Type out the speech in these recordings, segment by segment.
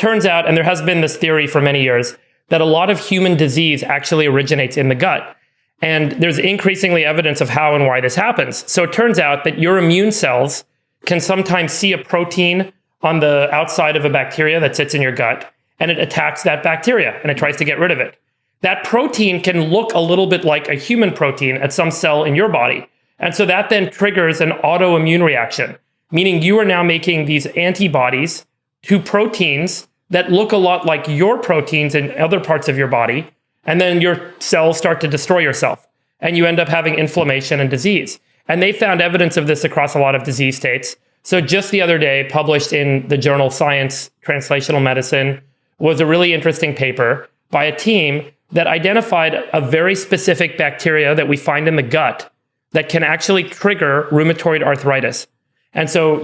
turns out, and there has been this theory for many years, that a lot of human disease actually originates in the gut. And there's increasingly evidence of how and why this happens. So it turns out that your immune cells can sometimes see a protein on the outside of a bacteria that sits in your gut, and it attacks that bacteria and it tries to get rid of it. That protein can look a little bit like a human protein at some cell in your body. And so that then triggers an autoimmune reaction, meaning you are now making these antibodies to proteins that look a lot like your proteins in other parts of your body. And then your cells start to destroy yourself and you end up having inflammation and disease. And they found evidence of this across a lot of disease states. So just the other day, published in the journal Science Translational Medicine, was a really interesting paper by a team that identified a very specific bacteria that we find in the gut that can actually trigger rheumatoid arthritis. And so,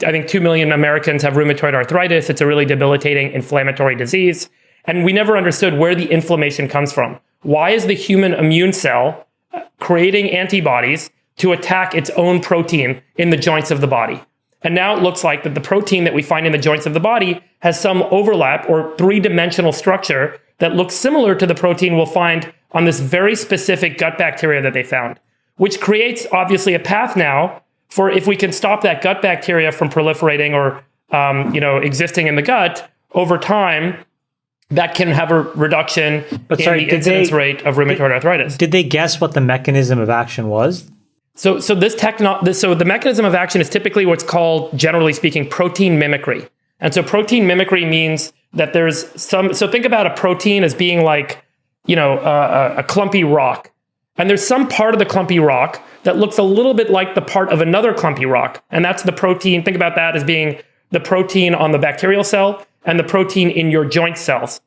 I think 2 million Americans have rheumatoid arthritis. It's a really debilitating inflammatory disease. And we never understood where the inflammation comes from. Why is the human immune cell creating antibodies to attack its own protein in the joints of the body? And now it looks like that the protein that we find in the joints of the body has some overlap or three-dimensional structure that looks similar to the protein we'll find on this very specific gut bacteria that they found, which creates obviously a path now for if we can stop that gut bacteria from proliferating or existing in the gut over time, that can have a reduction in the incidence rate of rheumatoid arthritis. Did they guess what the mechanism of action was? So the mechanism of action is typically what's called, generally speaking, protein mimicry. And so protein mimicry means that there's so think about a protein as being like, a clumpy rock. And there's some part of the clumpy rock that looks a little bit like the part of another clumpy rock. And that's the protein. Think about that as being the protein on the bacterial cell and the protein in your joint cells.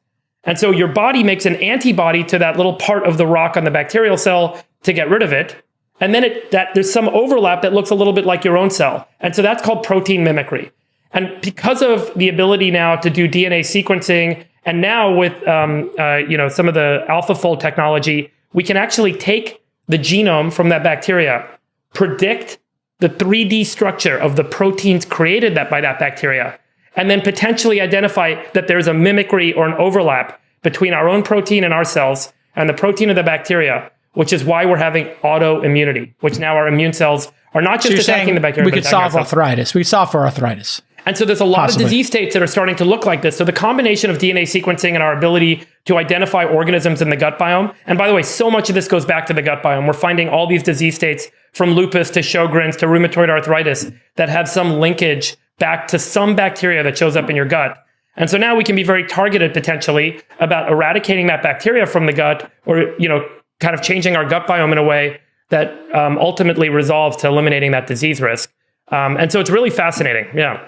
And so your body makes an antibody to that little part of the rock on the bacterial cell to get rid of it. And then there's some overlap that looks a little bit like your own cell. And so that's called protein mimicry. And because of the ability now to do DNA sequencing, and now with some of the AlphaFold technology, we can actually take the genome from that bacteria, predict the 3D structure of the proteins created by that bacteria, and then potentially identify that there's a mimicry or an overlap between our own protein and our cells and the protein of the bacteria, which is why we're having autoimmunity, which now our immune cells are not just attacking the bacteria. We could solve arthritis. We could solve for arthritis. And so there's a lot of disease states that are starting to look like this. So the combination of DNA sequencing and our ability to identify organisms in the gut biome, and by the way, so much of this goes back to the gut biome. We're finding all these disease states from lupus to Sjogren's to rheumatoid arthritis that have some linkage back to some bacteria that shows up in your gut. And so now we can be very targeted potentially about eradicating that bacteria from the gut, or, kind of changing our gut biome in a way that ultimately resolves to eliminating that disease risk. And so it's really fascinating. Yeah.